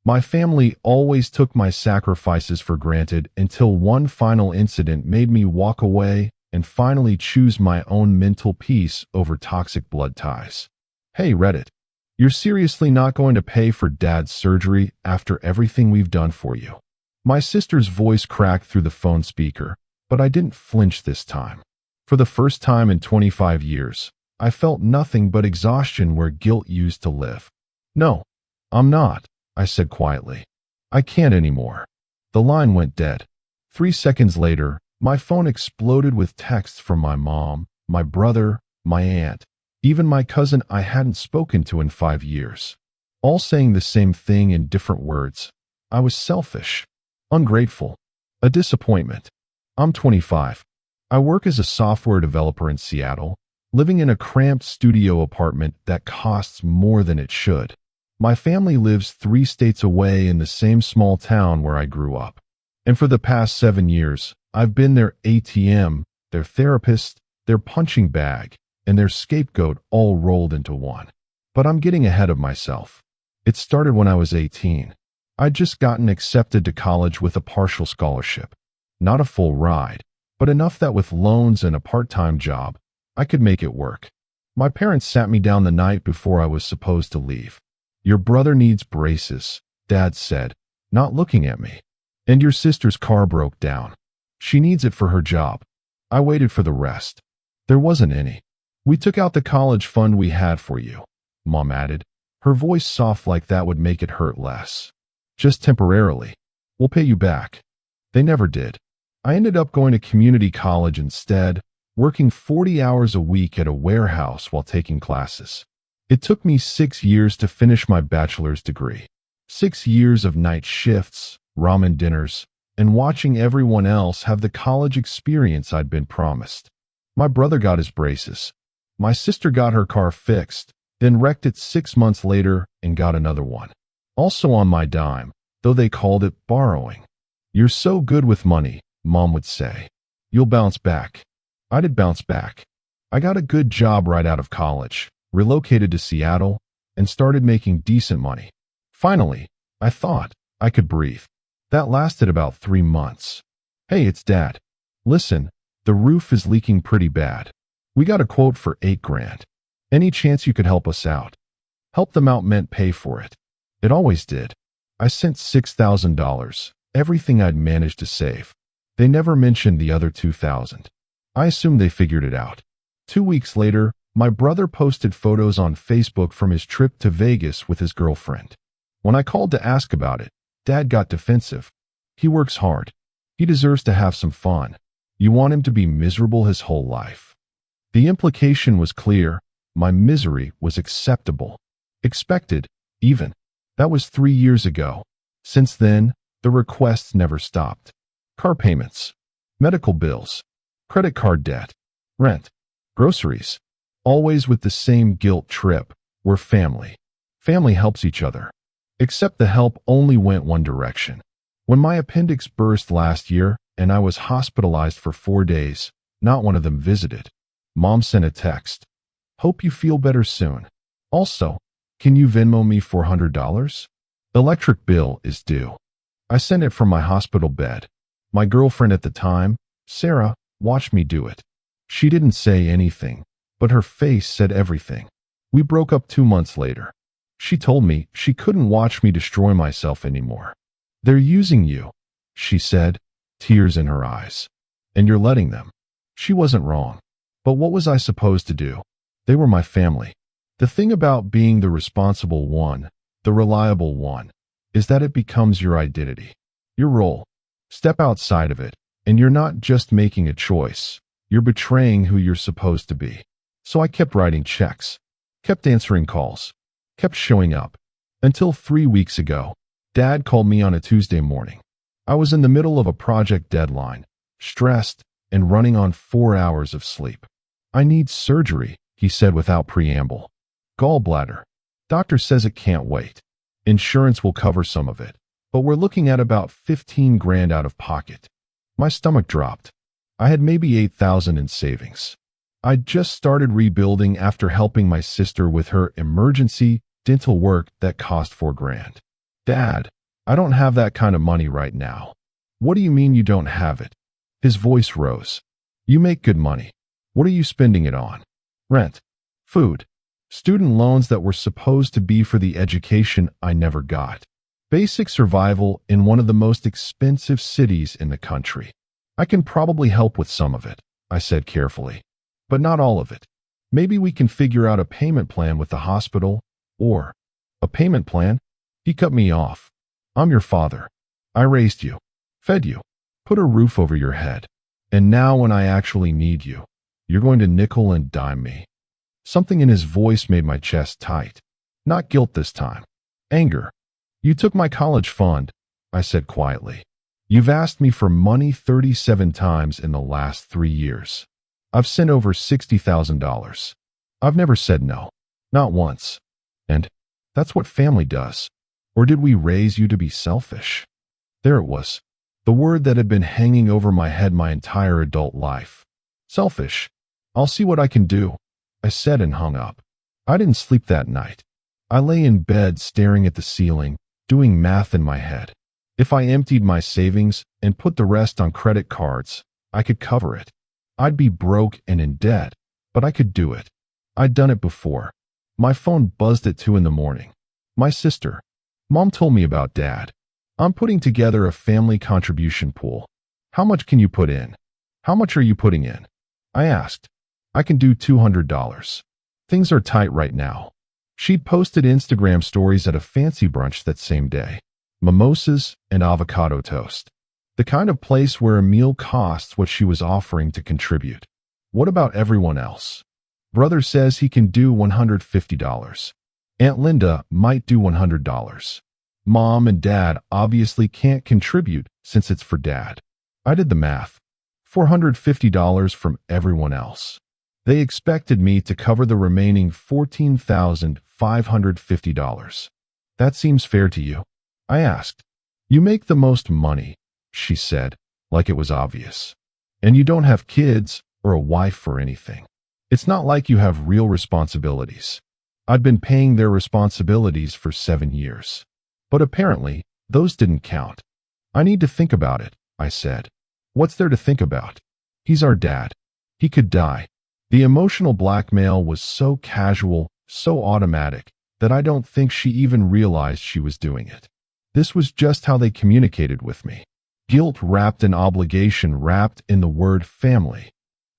My family always took my sacrifices for granted until one final incident made me walk away and finally choose my own mental peace over toxic blood ties. Hey Reddit, you're seriously not going to pay for Dad's surgery after everything we've done for you? My sister's voice cracked through the phone speaker, but I didn't flinch this time. For the first time in 25 years, I felt nothing but exhaustion where guilt used to live. No, I'm not, I said quietly. I can't anymore. The line went dead. 3 seconds later, my phone exploded with texts from my mom, my brother, my aunt, even my cousin I hadn't spoken to in 5 years. All saying the same thing in different words. I was selfish, ungrateful, a disappointment. I'm 25. I work as a software developer in Seattle, living in a cramped studio apartment that costs more than it should. My family lives 3 states away in the same small town where I grew up. And for the past 7 years, I've been their ATM, their therapist, their punching bag, and their scapegoat all rolled into one. But I'm getting ahead of myself. It started when I was 18. I'd just gotten accepted to college with a partial scholarship. Not a full ride, but enough that with loans and a part-time job, I could make it work. My parents sat me down the night before I was supposed to leave. Your brother needs braces, Dad said, not looking at me. And your sister's car broke down. She needs it for her job. I waited for the rest. There wasn't any. We took out the college fund we had for you, Mom added, her voice soft like that would make it hurt less. Just temporarily. We'll pay you back. They never did. I ended up going to community college instead, working 40 hours a week at a warehouse while taking classes. It took me 6 years to finish my bachelor's degree. 6 years of night shifts, ramen dinners, and watching everyone else have the college experience I'd been promised. My brother got his braces. My sister got her car fixed, then wrecked it 6 months later and got another one. Also on my dime, though they called it borrowing. You're so good with money, Mom would say. You'll bounce back. I did bounce back. I got a good job right out of college, relocated to Seattle, and started making decent money. Finally, I thought I could breathe. That lasted about 3 months. Hey, it's Dad. Listen, the roof is leaking pretty bad. We got a quote for $8,000. Any chance you could help us out? Help them out meant pay for it. It always did. I sent $6,000, everything I'd managed to save. They never mentioned the other $2,000. I assumed they figured it out. 2 weeks later, my brother posted photos on Facebook from his trip to Vegas with his girlfriend. When I called to ask about it, Dad got defensive. He works hard. He deserves to have some fun. You want him to be miserable his whole life. The implication was clear. My misery was acceptable. Expected, even. That was 3 years ago. Since then, the requests never stopped. Car payments, medical bills, credit card debt, rent, groceries. Always with the same guilt trip. We're family. Family helps each other. Except the help only went one direction. When my appendix burst last year and I was hospitalized for 4 days, not one of them visited. Mom sent a text. Hope you feel better soon. Also, can you Venmo me $400? Electric bill is due. I sent it from my hospital bed. My girlfriend at the time, Sarah, watched me do it. She didn't say anything, but her face said everything. We broke up 2 months later. She told me she couldn't watch me destroy myself anymore. They're using you, she said, tears in her eyes. And you're letting them. She wasn't wrong. But what was I supposed to do? They were my family. The thing about being the responsible one, the reliable one, is that it becomes your identity, your role. Step outside of it, and you're not just making a choice. You're betraying who you're supposed to be. So I kept writing checks, kept answering calls, kept showing up. Until 3 weeks ago, Dad called me on a Tuesday morning. I was in the middle of a project deadline, stressed, and running on 4 hours of sleep. I need surgery, he said without preamble. Gallbladder. Doctor says it can't wait. Insurance will cover some of it, but we're looking at about 15 grand out of pocket. My stomach dropped. I had maybe 8,000 in savings. I'd just started rebuilding after helping my sister with her emergency dental work that cost 4 grand. Dad, I don't have that kind of money right now. What do you mean you don't have it? His voice rose. You make good money. What are you spending it on? Rent, food, student loans that were supposed to be for the education I never got. Basic survival in one of the most expensive cities in the country. I can probably help with some of it, I said carefully, but not all of it. Maybe we can figure out a payment plan with the hospital, or a payment plan? He cut me off. I'm your father. I raised you, fed you, put a roof over your head. And now when I actually need you, you're going to nickel and dime me. Something in his voice made my chest tight. Not guilt this time. Anger. You took my college fund, I said quietly. You've asked me for money 37 times in the last 3 years. I've sent over $60,000. I've never said no. Not once. And that's what family does. Or did we raise you to be selfish? There it was. The word that had been hanging over my head my entire adult life. Selfish. I'll see what I can do, I said and hung up. I didn't sleep that night. I lay in bed staring at the ceiling, doing math in my head. If I emptied my savings and put the rest on credit cards, I could cover it. I'd be broke and in debt, but I could do it. I'd done it before. My phone buzzed at 2 in the morning. My sister. Mom told me about Dad. I'm putting together a family contribution pool. How much can you put in? How much are you putting in? I asked. I can do $200. Things are tight right now. She'd posted Instagram stories at a fancy brunch that same day. Mimosas and avocado toast. The kind of place where a meal costs what she was offering to contribute. What about everyone else? Brother says he can do $150. Aunt Linda might do $100. Mom and Dad obviously can't contribute since it's for Dad. I did the math. $450 from everyone else. They expected me to cover the remaining $14,550. That seems fair to you? I asked. You make the most money, she said, like it was obvious. And you don't have kids or a wife or anything. It's not like you have real responsibilities. I'd been paying their responsibilities for 7 years. But apparently, those didn't count. I need to think about it, I said. What's there to think about? He's our dad. He could die. The emotional blackmail was so casual, so automatic, that I don't think she even realized she was doing it. This was just how they communicated with me. Guilt wrapped in obligation wrapped in the word family.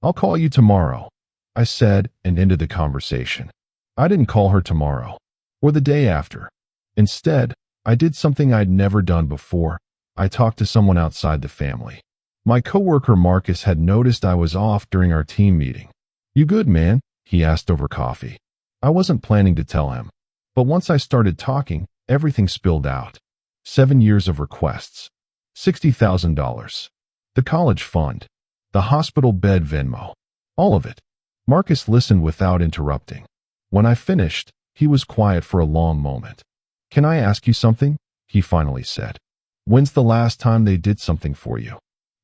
I'll call you tomorrow, I said and ended the conversation. I didn't call her tomorrow, or the day after. Instead, I did something I'd never done before. I talked to someone outside the family. My coworker Marcus had noticed I was off during our team meeting. You good, man? He asked over coffee. I wasn't planning to tell him, but once I started talking, everything spilled out. 7 years of requests. $60,000. The college fund. The hospital bed Venmo. All of it. Marcus listened without interrupting. When I finished, he was quiet for a long moment. Can I ask you something? He finally said. When's the last time they did something for you?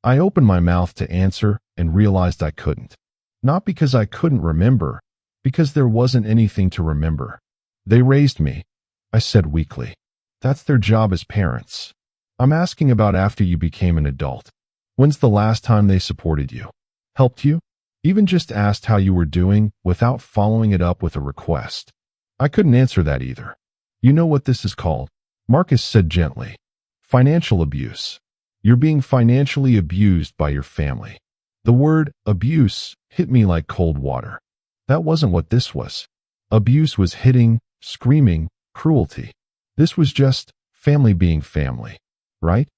I opened my mouth to answer and realized I couldn't. Not because I couldn't remember, because there wasn't anything to remember. They raised me, I said weakly. That's their job as parents. I'm asking about after you became an adult. When's the last time they supported you? Helped you? Even just asked how you were doing without following it up with a request. I couldn't answer that either. You know what this is called? Marcus said gently. Financial abuse. You're being financially abused by your family. The word abuse hit me like cold water. That wasn't what this was. Abuse was hitting, screaming, cruelty. This was just family being family, right?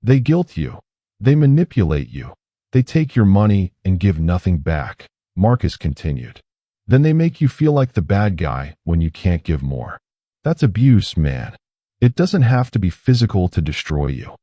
They guilt you. They manipulate you. They take your money and give nothing back, Marcus continued. Then they make you feel like the bad guy when you can't give more. That's abuse, man. It doesn't have to be physical to destroy you.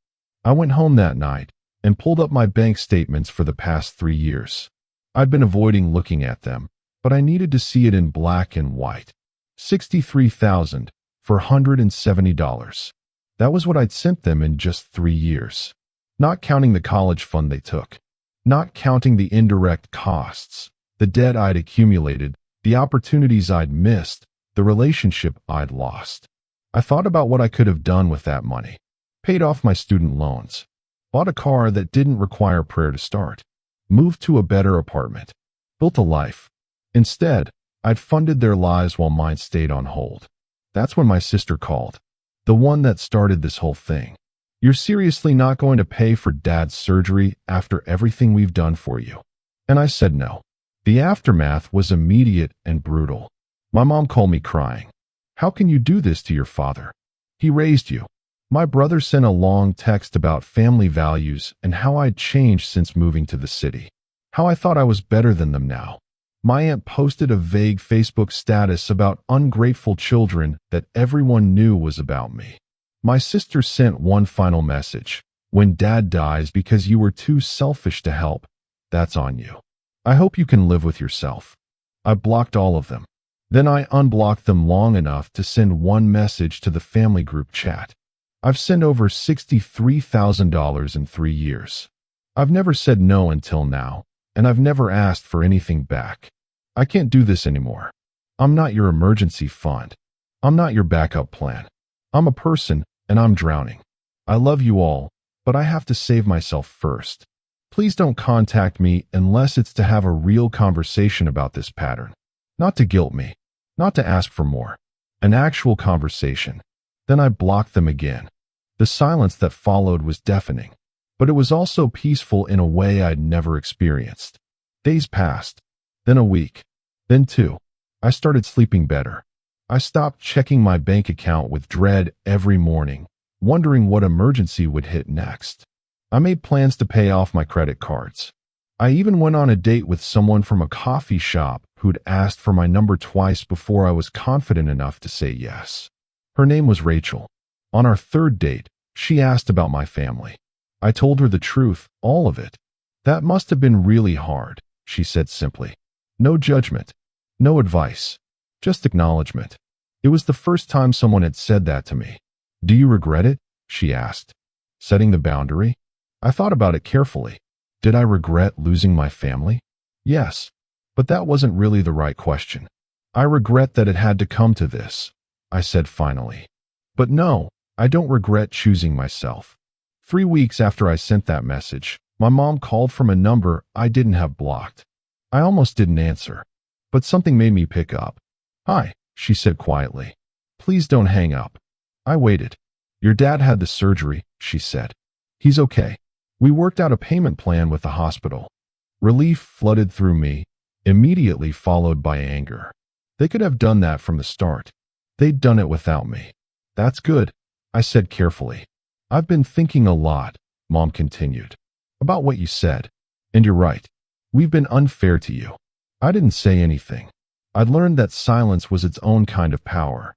I went home that night and pulled up my bank statements for the past 3 years. I'd been avoiding looking at them, but I needed to see it in black and white. $63,000 for $170. That was what I'd sent them in just 3 years. Not counting the college fund they took. Not counting the indirect costs, the debt I'd accumulated, the opportunities I'd missed, the relationship I'd lost. I thought about what I could have done with that money. Paid off my student loans. Bought a car that didn't require prayer to start. Moved to a better apartment. Built a life. Instead, I'd funded their lives while mine stayed on hold. That's when my sister called. The one that started this whole thing. You're seriously not going to pay for Dad's surgery after everything we've done for you? And I said no. The aftermath was immediate and brutal. My mom called me crying. How can you do this to your father? He raised you. My brother sent a long text about family values and how I'd changed since moving to the city. How I thought I was better than them now. My aunt posted a vague Facebook status about ungrateful children that everyone knew was about me. My sister sent one final message. When Dad dies because you were too selfish to help, that's on you. I hope you can live with yourself. I blocked all of them. Then I unblocked them long enough to send one message to the family group chat. I've sent over $63,000 in 3 years. I've never said no until now, and I've never asked for anything back. I can't do this anymore. I'm not your emergency fund. I'm not your backup plan. I'm a person, and I'm drowning. I love you all, but I have to save myself first. Please don't contact me unless it's to have a real conversation about this pattern. Not to guilt me. Not to ask for more. An actual conversation. Then I blocked them again. The silence that followed was deafening, but it was also peaceful in a way I'd never experienced. Days passed, then a week, then 2. I started sleeping better. I stopped checking my bank account with dread every morning, wondering what emergency would hit next. I made plans to pay off my credit cards. I even went on a date with someone from a coffee shop who'd asked for my number twice before I was confident enough to say yes. Her name was Rachel. On our 3rd date, she asked about my family. I told her the truth, all of it. That must have been really hard, she said simply. No judgment. No advice. Just acknowledgement. It was the first time someone had said that to me. Do you regret it? She asked. Setting the boundary? I thought about it carefully. Did I regret losing my family? Yes. But that wasn't really the right question. I regret that it had to come to this, I said finally. But no, I don't regret choosing myself. 3 weeks after I sent that message, my mom called from a number I didn't have blocked. I almost didn't answer, but something made me pick up. Hi, she said quietly. Please don't hang up. I waited. Your dad had the surgery, she said. He's okay. We worked out a payment plan with the hospital. Relief flooded through me, immediately followed by anger. They could have done that from the start. They'd done it without me. That's good, I said carefully. I've been thinking a lot, Mom continued, about what you said. And you're right. We've been unfair to you. I didn't say anything. I'd learned that silence was its own kind of power.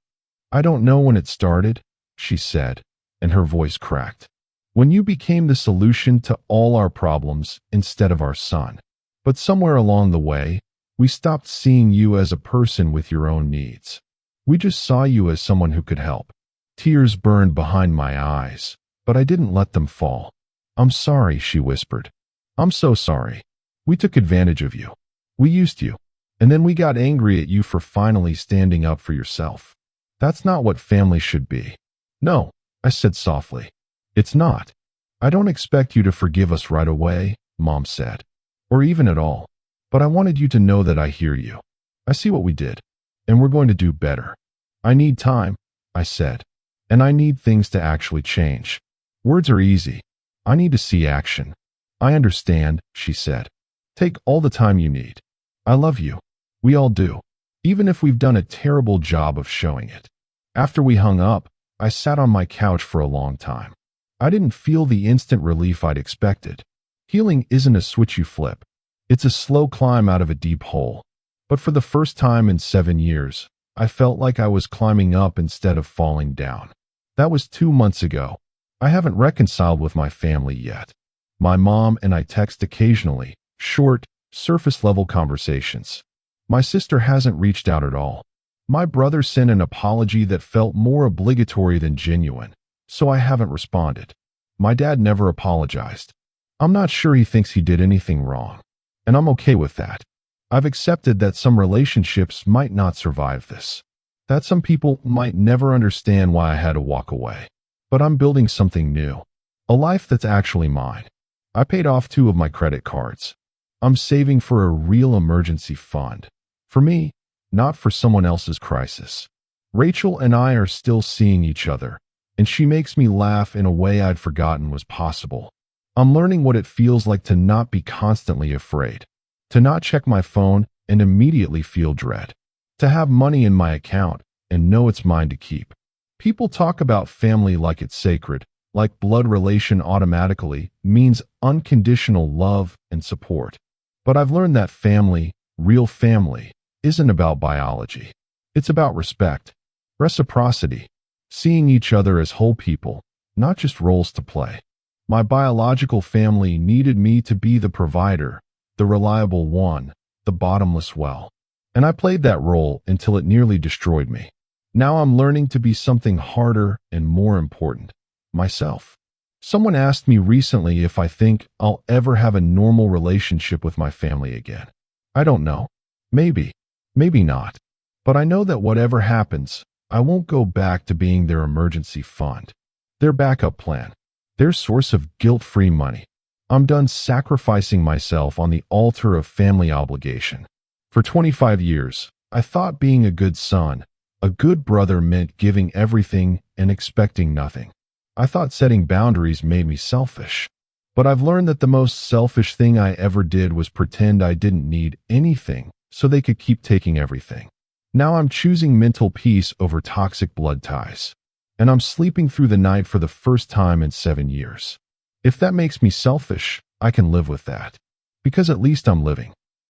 I don't know when it started, she said, and her voice cracked. When you became the solution to all our problems instead of our son. But somewhere along the way, we stopped seeing you as a person with your own needs. We just saw you as someone who could help. Tears burned behind my eyes, but I didn't let them fall. I'm sorry, she whispered. I'm so sorry. We took advantage of you. We used you. And then we got angry at you for finally standing up for yourself. That's not what family should be. No, I said softly. It's not. I don't expect you to forgive us right away, Mom said. Or even at all. But I wanted you to know that I hear you. I see what we did. And we're going to do better. I need time, I said. And I need things to actually change. Words are easy. I need to see action. I understand, she said. Take all the time you need. I love you. We all do. Even if we've done a terrible job of showing it. After we hung up, I sat on my couch for a long time. I didn't feel the instant relief I'd expected. Healing isn't a switch you flip. It's a slow climb out of a deep hole. But for the first time in 7 years, I felt like I was climbing up instead of falling down. That was 2 months ago. I haven't reconciled with my family yet. My mom and I text occasionally, short, surface-level conversations. My sister hasn't reached out at all. My brother sent an apology that felt more obligatory than genuine, so I haven't responded. My dad never apologized. I'm not sure he thinks he did anything wrong, and I'm okay with that. I've accepted that some relationships might not survive this. that some people might never understand why I had to walk away. But I'm building something new, a life that's actually mine. I paid off 2 of my credit cards. I'm saving for a real emergency fund. For me, not for someone else's crisis. Rachel and I are still seeing each other, and she makes me laugh in a way I'd forgotten was possible. I'm learning what it feels like to not be constantly afraid, to not check my phone and immediately feel dread, to have money in my account and know it's mine to keep. People talk about family like it's sacred, like blood relation automatically means unconditional love and support. But I've learned that family, real family, isn't about biology. It's about respect, reciprocity, seeing each other as whole people, not just roles to play. My biological family needed me to be the provider, the reliable one, the bottomless well. And I played that role until it nearly destroyed me. Now I'm learning to be something harder and more important, myself. Someone asked me recently if I think I'll ever have a normal relationship with my family again. I don't know. Maybe, maybe not. But I know that whatever happens, I won't go back to being their emergency fund, their backup plan, their source of guilt-free money. I'm done sacrificing myself on the altar of family obligation. For 25 years, I thought being a good son, a good brother meant giving everything and expecting nothing. I thought setting boundaries made me selfish. But I've learned that the most selfish thing I ever did was pretend I didn't need anything so they could keep taking everything. Now I'm choosing mental peace over toxic blood ties. And I'm sleeping through the night for the first time in 7 years. If that makes me selfish, I can live with that. Because at least I'm living.